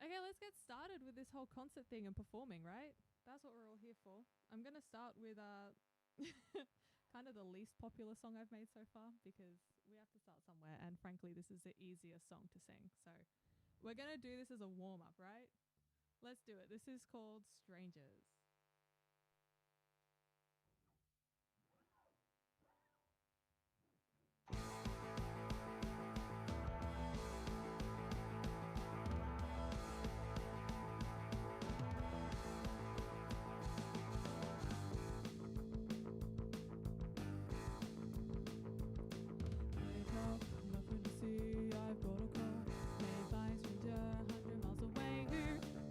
Okay, let's get started with this whole concert thing and performing, right? That's what we're all here for. I'm going to start with kind of the least popular song I've made so far because we have to start somewhere. And frankly, this is the easiest song to sing. So we're going to do this as a warm up, right? Let's do it. This is called Strangers. Wake up, nothing to see. I've got a call made by a stranger 100 miles away who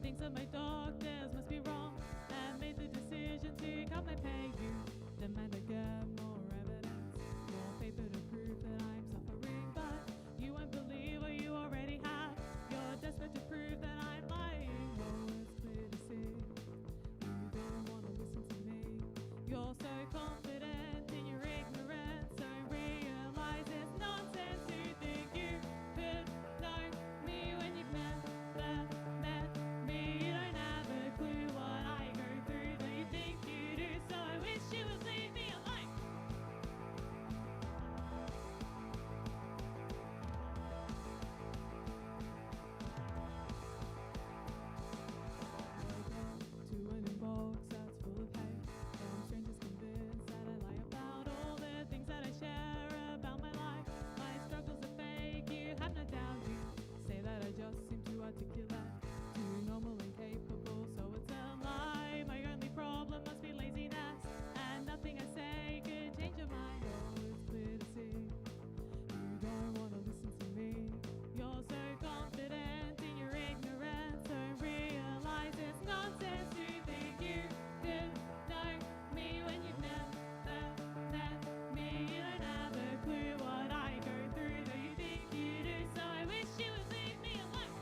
thinks that my doctors must be wrong and made the decision to come and pay you. Demand I get more evidence, more paper to prove that I'm suffering, but you won't believe what you already have. You're desperate to prove that I'm lying. Oh, it's clear to see you don't want to listen to me. You're so confident in your ignorance, so realize it's nonsense to think you could know me when you've never met me. You don't have a clue what I go through, though you think you do, so I wish you would leave me alone. To an inbox that's full of hate from strangers convinced that I lie about all the things that I share about my life. My struggles are fake, you have no doubt. You say that I just seem too articulate, too normal and capable, so it's a lie. My only problem must be laziness, and nothing I say could change your mind. Oh, it's clear to see you don't want to listen to me. You're so confident in your ignorance, so realize it's nonsense to think you could know me when you've never met me. You don't have a clue what I go through, though you think you do, so I wish you would leave me alone.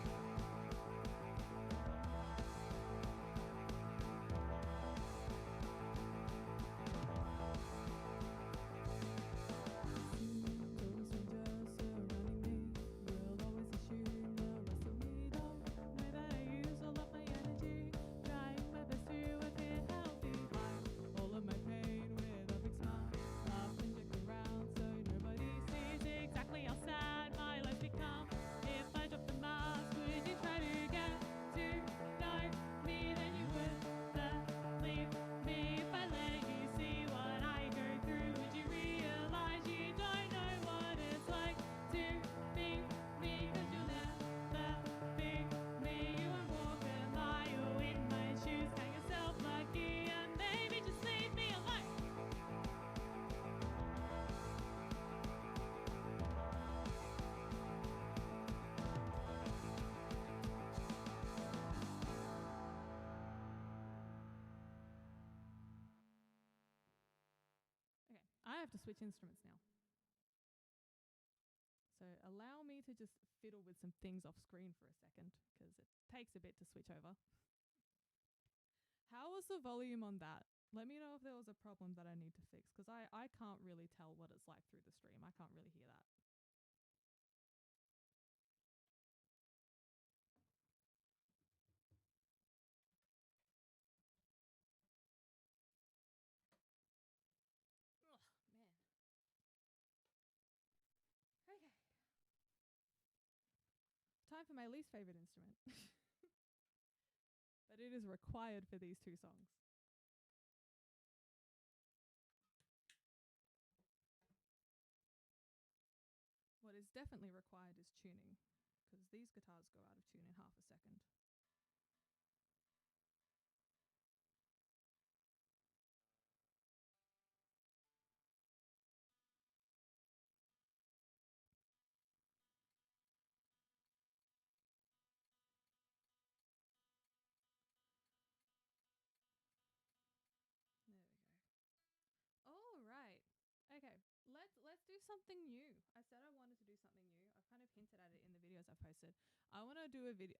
Total strangers surrounding me will always assume the rest of me don't know that I use all of my energy, trying my best to appear healthy. Hide all of my pain with a big smile, laugh and joke around so nobody sees exactly how sad my life become. If I drop the mask, would you try to get to know me? Then you would believe me. If I let you see what I go through, would you realize you don't know what it's like to be me? 'Cause you'll never be me. You won't walk a mile in my shoes. Count yourself lucky and maybe just leave me alone. Okay, I have to switch instruments now. So allow me to just fiddle with some things off screen for a second because it takes a bit to switch over. How was the volume on that? Let me know if there was a problem that I need to fix because I can't really tell what it's like through the stream. I can't really hear that. Oh, man. Okay. Time for my least favorite instrument. But it is required for these two songs. What is definitely required is tuning because these guitars go out of tune in half a second. There we go. All right. Okay. Let's do something new. I said I wanted to do something new. I've kind of hinted at it in the videos I've posted. I want to do a video.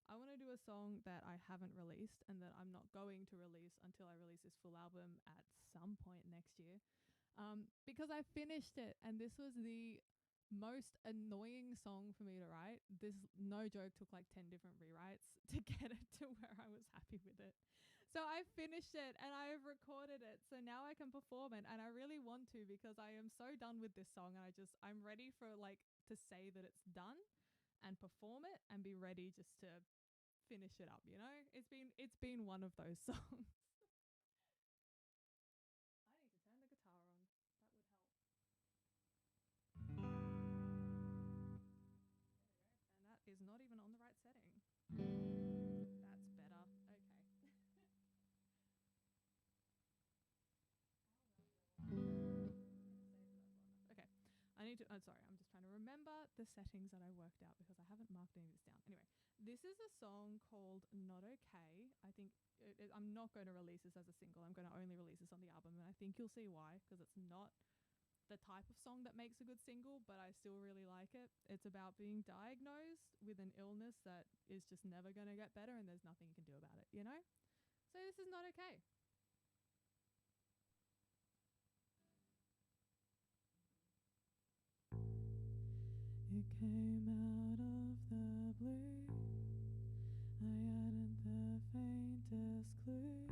I want to do a song that I haven't released and that I'm not going to release until I release this full album at some point next year. Because I finished it and this was the most annoying song for me to write. This, no joke, took like 10 different rewrites to get it to where I was happy with it. So I finished it and I've recorded it. So now I can perform it, and I really want to, because I am so done with this song, and I'm ready for like to say that it's done and perform it and be ready just to finish it up, you know? It's been one of those songs. I need to turn the guitar on. That would help. And that is not even on the right setting. That's better. Okay. Okay. I need to. I'm sorry. I'm just trying to remember the settings that I worked out because I haven't marked any of this down. Anyway, this is a song called Not Okay. I think I'm not going to release this as a single. I'm going to only release this on the album, and I think you'll see why, because it's not the type of song that makes a good single, but I still really like it. It's about being diagnosed with an illness that is just never going to get better, and there's nothing you can do about it, you know? So this is Not Okay. It came out of the blue. I hadn't the faintest clue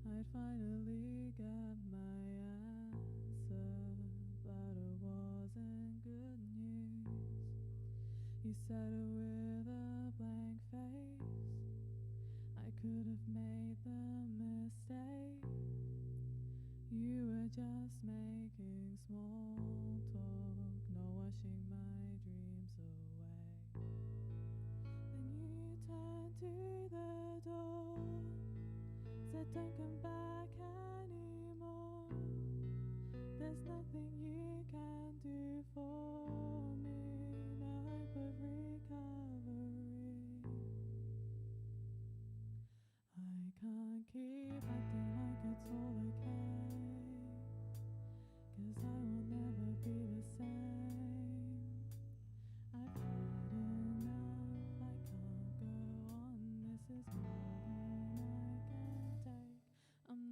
I'd finally get my answer, but it wasn't good news. You said it with a blank face. I could have made the mistake. You were just making small talk, no washing my dreams away. Then you turned to the door, said don't come back anymore. There's nothing you can do for me, no hope of recovery. I can't keep acting like it's all okay, 'cause I will never be the same. I've had enough, I can't go on, this is more than I can take. I'm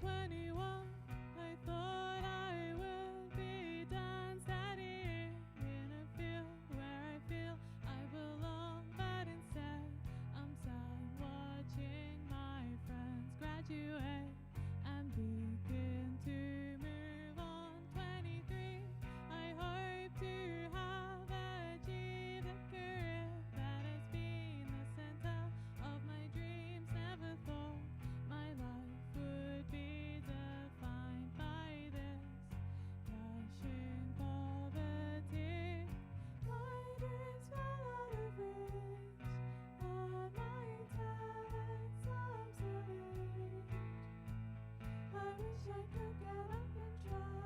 21, I thought I would be done studying in a field where I feel I belong, but instead I'm sad watching my friends graduate and begin to move on. 23, I hope to have achieved a career that has been the center of my dreams. Never thought my life would be defined by this crushing poverty. My dreams fell out of reach, and my talents obsolete. I wish I could get up and try,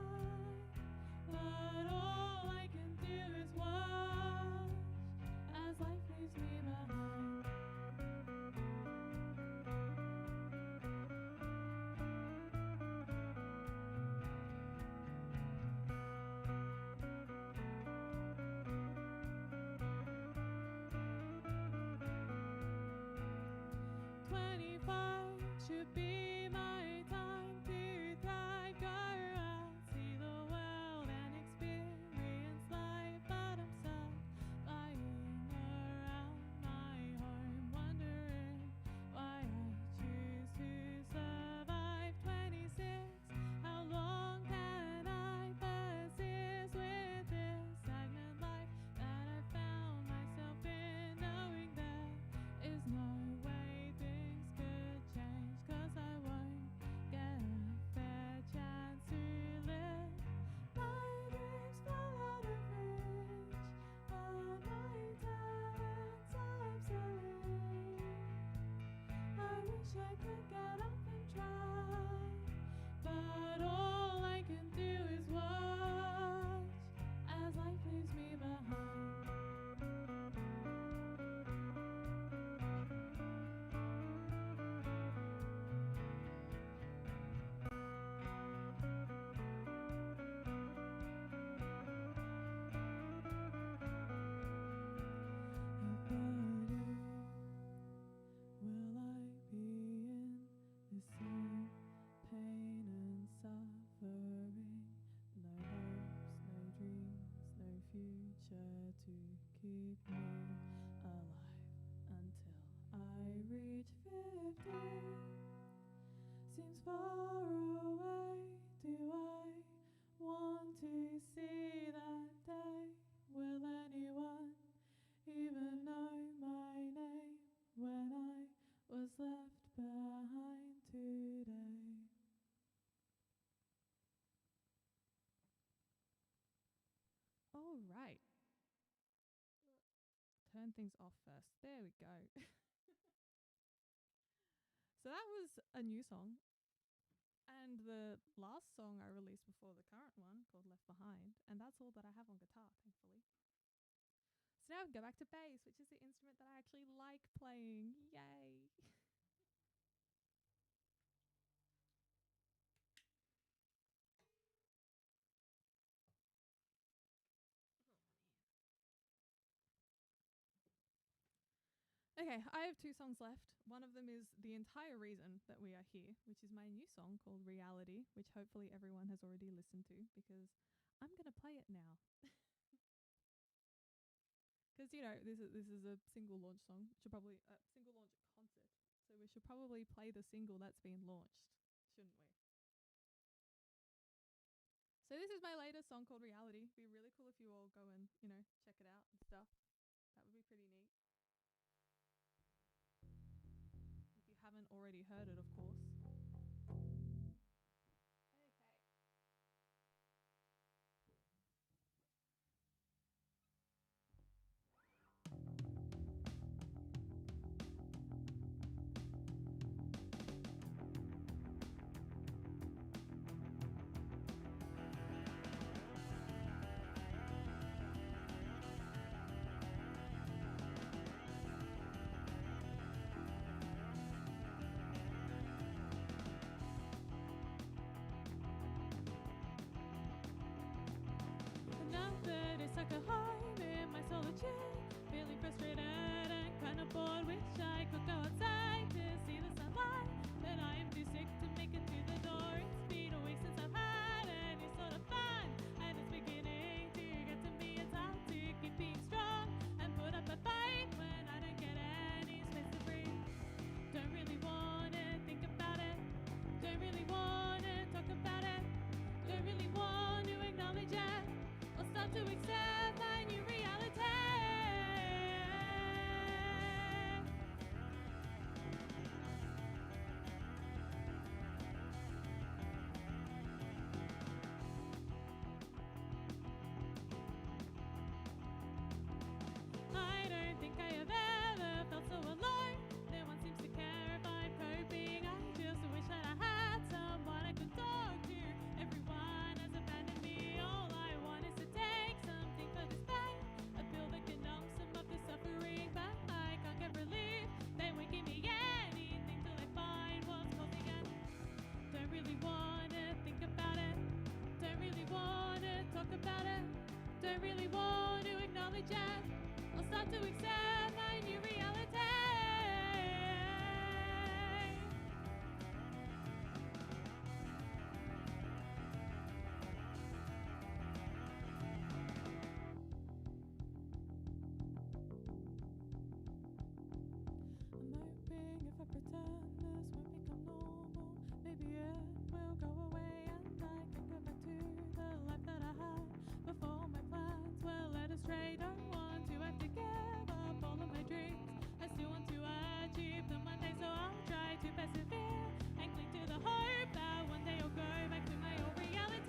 but all I can do is watch as life leaves me behind. 25 should be my time to thrive, go out, see the world and experience life, but I'm stuck lying around my home, wondering why I choose to survive. 26, how long can I persist with this stagnant life that I found myself in, knowing there is no way things could change, 'cause I won't get a fair chance to live. My dreams fell out of reach, all my talents obsolete. I wish I could get up and try, but all I can do is watch as life leaves me behind. Will I be in the same pain and suffering? No hopes, no dreams, no future to keep me alive until I reach 50. Seems far away. Do I want to see that day? Will anyone even know my name when I was left behind today? All right. Turn things off first. There we go. So that was a new song. And the last song I released before the current one, called Left Behind. And that's all that I have on guitar, thankfully. So now we go back to bass, which is the instrument that I actually like playing. Yay! Okay, I have two songs left. One of them is the entire reason that we are here, which is my new song called Reality, which hopefully everyone has already listened to, because I'm going to play it now. Because, you know, this is a single launch song. Should probably single launch concert. So we should probably play the single that's been launched, shouldn't we? So this is my latest song called Reality. It'd be really cool if you all go and, you know, check it out and stuff. That would be pretty neat. If you haven't already heard it, of course. Stuck at home in my solitude, feeling frustrated and kinda bored. Wish I could go outside to see the sunlight that I am too sick to make it to the door. It's been a week since I've had any sort of fun, and it's beginning to get to me. It's hard to keep being strong and put up a fight when I don't get any space to breathe. Don't really wanna think about it. Don't really wanna talk about it. Don't really want to acknowledge it or start to accept my new reality. I don't think I have ever felt so alone. No one seems to care if I'm coping. I just wish that I had someone I could talk to. Everyone has abandoned me. All I want is to take something for this pain, a pill that can numb some of the suffering, but I can't get relief. They won't give me anything till I find what's causing it. Don't really wanna think about it. Don't really wanna talk about it. Don't really want to acknowledge it. I'll start to accept my new reality. I'm hoping if I pretend this won't become normal, maybe it will go away and I can go back to the life that I had before my plans were led astray. Don't want to have to give up all of my dreams. I still want to achieve them one day, so I'll try to persevere and cling to the hope that one day I'll go back to my old reality.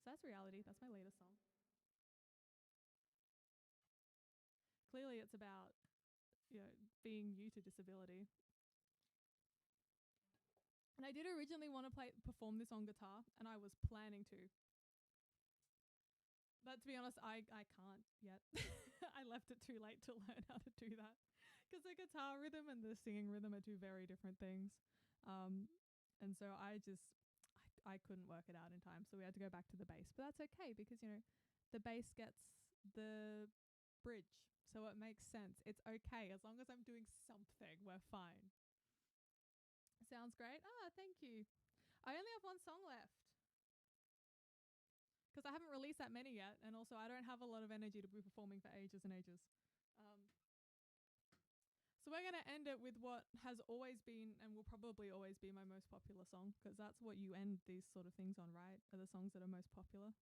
So that's reality. That's my latest song. Clearly, it's about, being you to disability. And I did originally want to perform this on guitar, and I was planning to. But to be honest, I can't yet. I left it too late to learn how to do that, because the guitar rhythm and the singing rhythm are two very different things. And so I couldn't work it out in time, so we had to go back to the bass. But that's okay, because the bass gets the bridge, so it makes sense. It's okay as long as I'm doing something. We're fine. Sounds great. Thank you. I only have one song left because I haven't released that many yet, and also I don't have a lot of energy to be performing for ages and ages. So we're going to end it with what has always been and will probably always be my most popular song, because that's what you end these sort of things on, right? Are the songs that are most popular.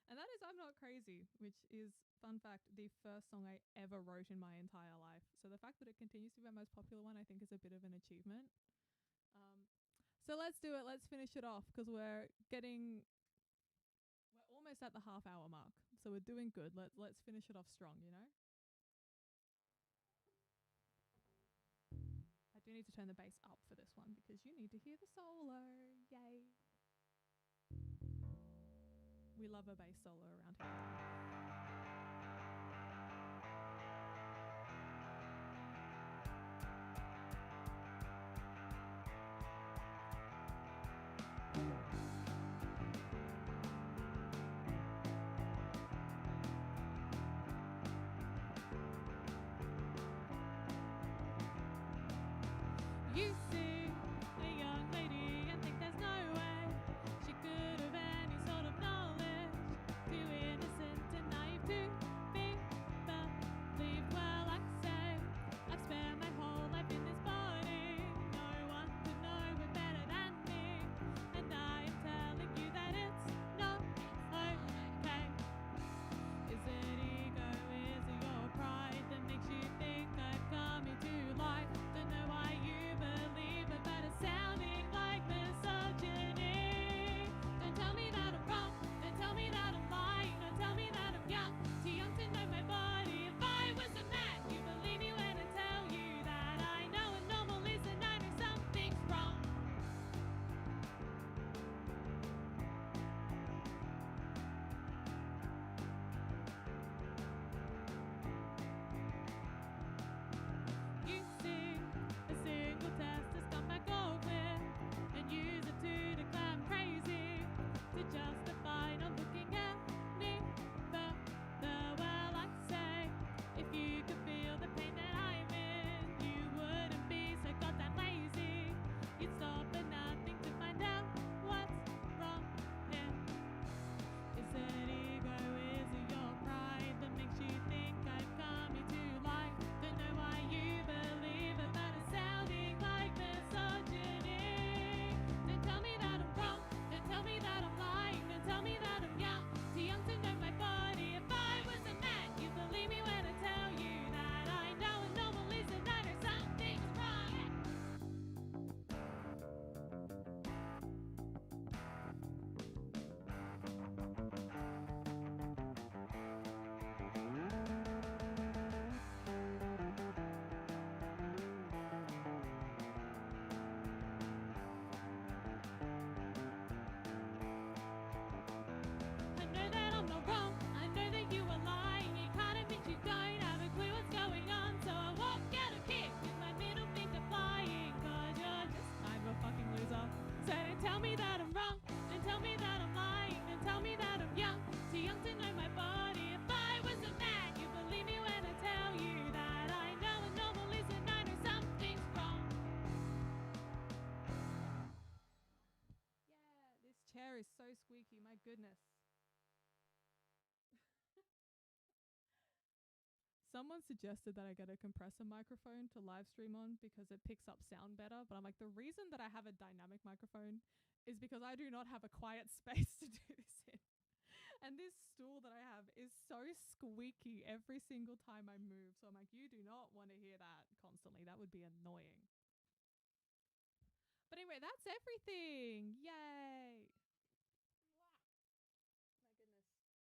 And that is I'm Not Crazy, which is, fun fact, the first song I ever wrote in my entire life. So the fact that it continues to be my most popular one, I think, is a bit of an achievement. So let's do it. Let's finish it off, because we're almost at the half-hour mark. So we're doing good. Let's finish it off strong, I do need to turn the bass up for this one, because you need to hear the solo. Yay. We love a bass solo around here. You see a young lady and think there's no way she could have any sort of knowledge, too innocent and naive to be believed. Well, I say I've spent my whole life in this body. No one could know it better than me, and I am telling you that it's not okay. Is it ego? Is it your pride that makes you think I've come into life? Don't know why you believe tell me that I'm wrong, then tell me that I'm lying, then tell me that I'm young, too young to know my body. If I was a man, you believe me when I tell you that I know a normal is and I know something's wrong. Yeah, this chair is so squeaky, my goodness. Someone suggested that I get a compressor microphone to live stream on because it picks up sound better. But I'm like, the reason that I have a dynamic microphone is because I do not have a quiet space to do this in. And this stool that I have is so squeaky every single time I move. So I'm like, you do not want to hear that constantly. That would be annoying. But anyway, that's everything. Yay.